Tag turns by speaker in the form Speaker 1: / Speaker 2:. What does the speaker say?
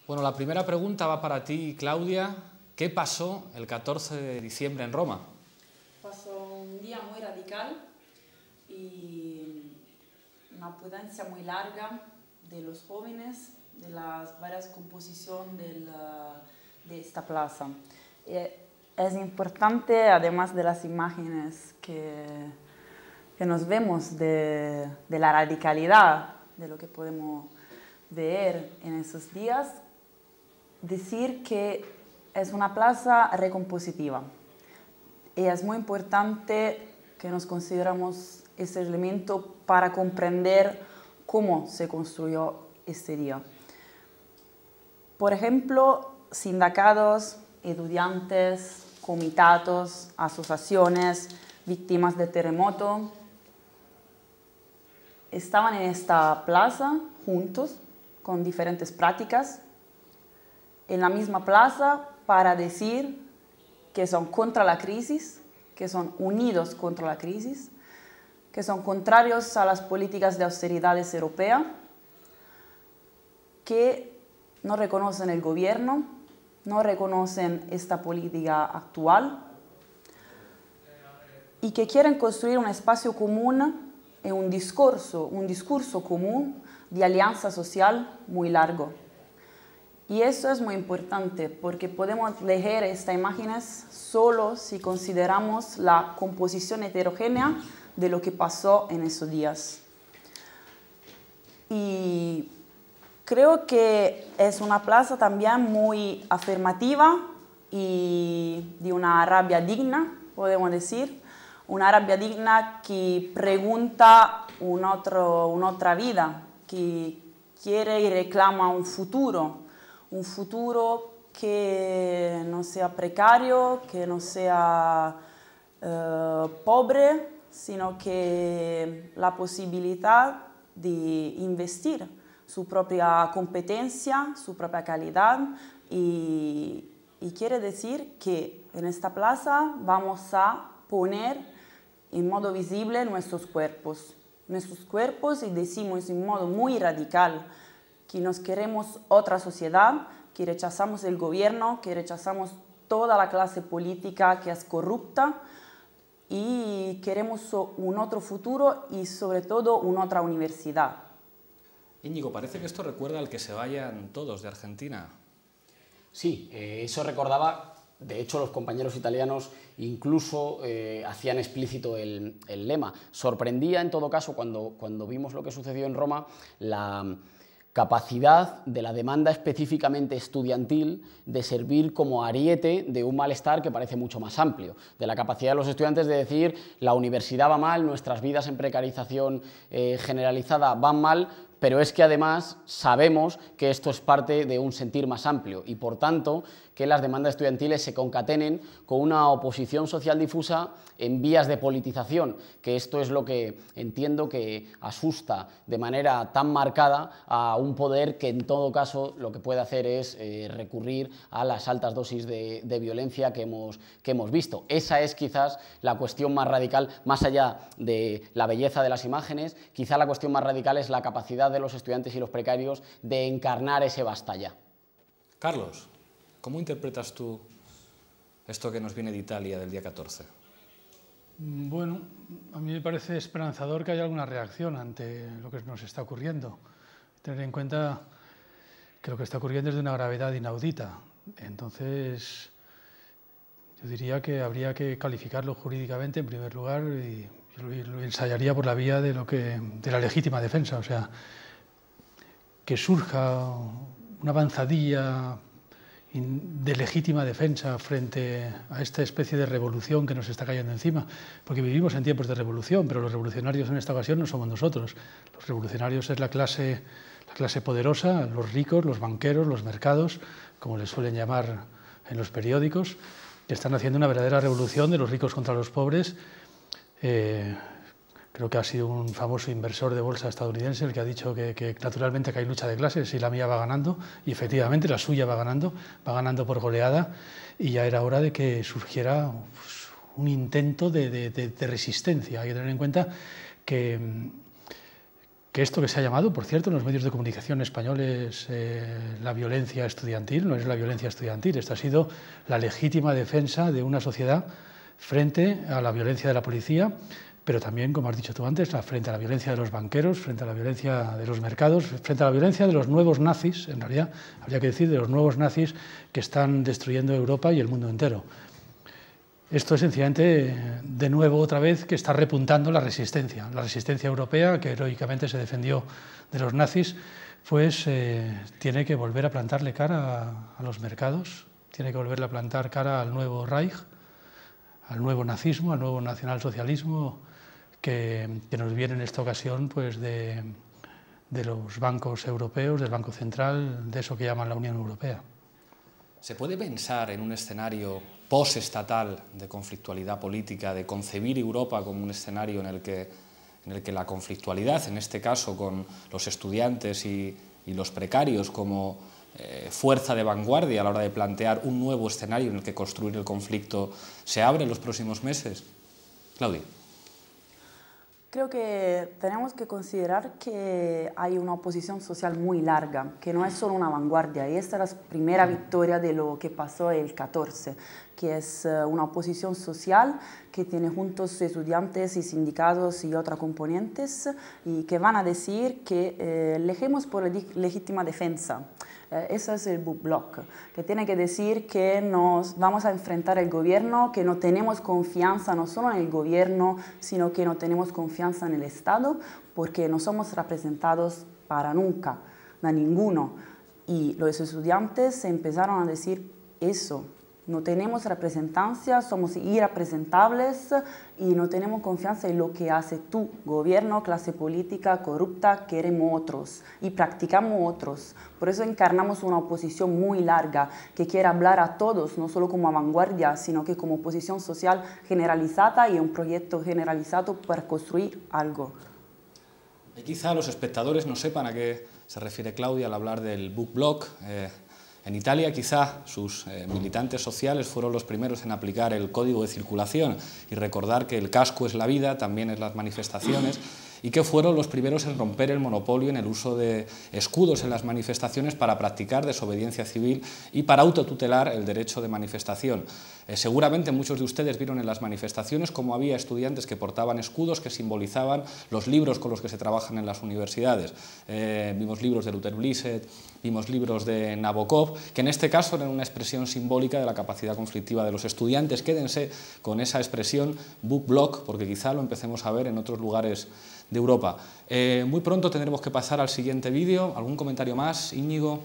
Speaker 1: Bueno, la primera pregunta va para ti, Claudia. ¿Qué pasó el 14 de diciembre en Roma?
Speaker 2: Pasó un día muy radical y una prudencia muy larga de los jóvenes, de las varias composiciones de esta plaza. Es importante, además de las imágenes que nos vemos de la radicalidad de lo que podemos ver en esos días, decir que es una plaza recompositiva. Y es muy importante que nos consideramos este elemento para comprender cómo se construyó este día. Por ejemplo, sindicatos, estudiantes, comitatos, asociaciones, víctimas del terremoto, estaban en esta plaza juntos con diferentes prácticas, en la misma plaza para decir que son contra la crisis, que son unidos contra la crisis, que son contrarios a las políticas de austeridades europeas, que no reconocen el gobierno, no reconocen esta política actual y que quieren construir un espacio común y un discurso común de alianza social muy largo. Y eso es muy importante porque podemos leer estas imágenes solo si consideramos la composición heterogénea de lo que pasó en esos días. Y creo que es una plaza también muy afirmativa y de una rabia digna, podemos decir. Una rabia digna que pregunta una otra vida, que quiere y reclama un futuro que no sea precario, que no sea pobre, sino que la posibilidad de investir su propia competencia, su propia calidad y quiere decir que en esta plaza vamos a poner en modo visible nuestros cuerpos y decimos en modo muy radical que nos queremos otra sociedad, que rechazamos el gobierno, que rechazamos toda la clase política que es corrupta y queremos un otro futuro y sobre todo una otra universidad.
Speaker 1: Íñigo, parece que esto recuerda al que se vayan todos de Argentina.
Speaker 3: Sí, eso recordaba. De hecho, los compañeros italianos incluso hacían explícito el lema. Sorprendía, en todo caso, cuando vimos lo que sucedió en Roma, la capacidad de la demanda específicamente estudiantil de servir como ariete de un malestar que parece mucho más amplio, de la capacidad de los estudiantes de decir la universidad va mal, nuestras vidas en precarización generalizada van mal, pero es que además sabemos que esto es parte de un sentir más amplio y por tanto que las demandas estudiantiles se concatenen con una oposición social difusa en vías de politización, que esto es lo que entiendo que asusta de manera tan marcada a un poder que en todo caso lo que puede hacer es recurrir a las altas dosis de violencia que hemos visto. Esa es quizás la cuestión más radical, más allá de la belleza de las imágenes, quizá la cuestión más radical es la capacidad de los estudiantes y los precarios de encarnar ese basta ya.
Speaker 1: Carlos, ¿cómo interpretas tú esto que nos viene de Italia del día 14?
Speaker 4: Bueno, a mí me parece esperanzador que haya alguna reacción ante lo que nos está ocurriendo. Tener en cuenta que lo que está ocurriendo es de una gravedad inaudita. Entonces, yo diría que habría que calificarlo jurídicamente en primer lugar y yo lo ensayaría por la vía de la legítima defensa, o sea, que surja una avanzadilla de legítima defensa frente a esta especie de revolución que nos está cayendo encima, porque vivimos en tiempos de revolución, pero los revolucionarios en esta ocasión no somos nosotros. Los revolucionarios es la clase poderosa, los ricos, los banqueros, los mercados, como les suelen llamar en los periódicos, que están haciendo una verdadera revolución de los ricos contra los pobres. Creo que ha sido un famoso inversor de bolsa estadounidense el que ha dicho que naturalmente que hay lucha de clases y la mía va ganando, y efectivamente la suya va ganando por goleada, y ya era hora de que surgiera un intento de resistencia. Hay que tener en cuenta que que esto que se ha llamado, por cierto, en los medios de comunicación españoles, la violencia estudiantil, no es la violencia estudiantil, esta ha sido la legítima defensa de una sociedad frente a la violencia de la policía, pero también, como has dicho tú antes, frente a la violencia de los banqueros, frente a la violencia de los mercados, frente a la violencia de los nuevos nazis, en realidad habría que decir de los nuevos nazis que están destruyendo Europa y el mundo entero. Esto es sencillamente, de nuevo, otra vez, que está repuntando la resistencia europea, que heroicamente se defendió de los nazis, pues tiene que volver a plantarle cara a los mercados, tiene que volverle a plantar cara al nuevo Reich, al nuevo nazismo, al nuevo nacionalsocialismo, que nos viene en esta ocasión pues, de los bancos europeos, del Banco Central, de eso que llaman la Unión Europea.
Speaker 1: ¿Se puede pensar en un escenario postestatal de conflictualidad política, de concebir Europa como un escenario en el que la conflictualidad, en este caso con los estudiantes y los precarios como fuerza de vanguardia a la hora de plantear un nuevo escenario en el que construir el conflicto, se abre en los próximos meses? Claudia.
Speaker 2: Creo que tenemos que considerar que hay una oposición social muy larga, que no es solo una vanguardia, y esta es la primera victoria de lo que pasó el 14, que es una oposición social que tiene juntos estudiantes y sindicatos y otras componentes, y que van a decir que elegimos por legítima defensa. Ese es el Book Block, que tiene que decir que nos vamos a enfrentar al gobierno, que no tenemos confianza no solo en el gobierno, sino que no tenemos confianza en el Estado, porque no somos representados para nunca, de ninguno. Y los estudiantes empezaron a decir eso. No tenemos representancia, somos irrepresentables y no tenemos confianza en lo que hace tu gobierno, clase política corrupta, queremos otros y practicamos otros. Por eso encarnamos una oposición muy larga que quiere hablar a todos, no solo como vanguardia, sino que como oposición social generalizada y un proyecto generalizado para construir algo.
Speaker 1: Y quizá los espectadores no sepan a qué se refiere Claudia al hablar del Book Block. En Italia quizá sus militantes sociales fueron los primeros en aplicar el código de circulación y recordar que el casco es la vida, también es las manifestaciones, y que fueron los primeros en romper el monopolio en el uso de escudos en las manifestaciones para practicar desobediencia civil y para autotutelar el derecho de manifestación. Seguramente muchos de ustedes vieron en las manifestaciones cómo había estudiantes que portaban escudos que simbolizaban los libros con los que se trabajan en las universidades. Vimos libros de Luther Blissett, vimos libros de Nabokov, que en este caso eran una expresión simbólica de la capacidad conflictiva de los estudiantes. Quédense con esa expresión Book Block, porque quizá lo empecemos a ver en otros lugares de Europa. Muy pronto tendremos que pasar al siguiente vídeo. ¿Algún comentario más, Íñigo?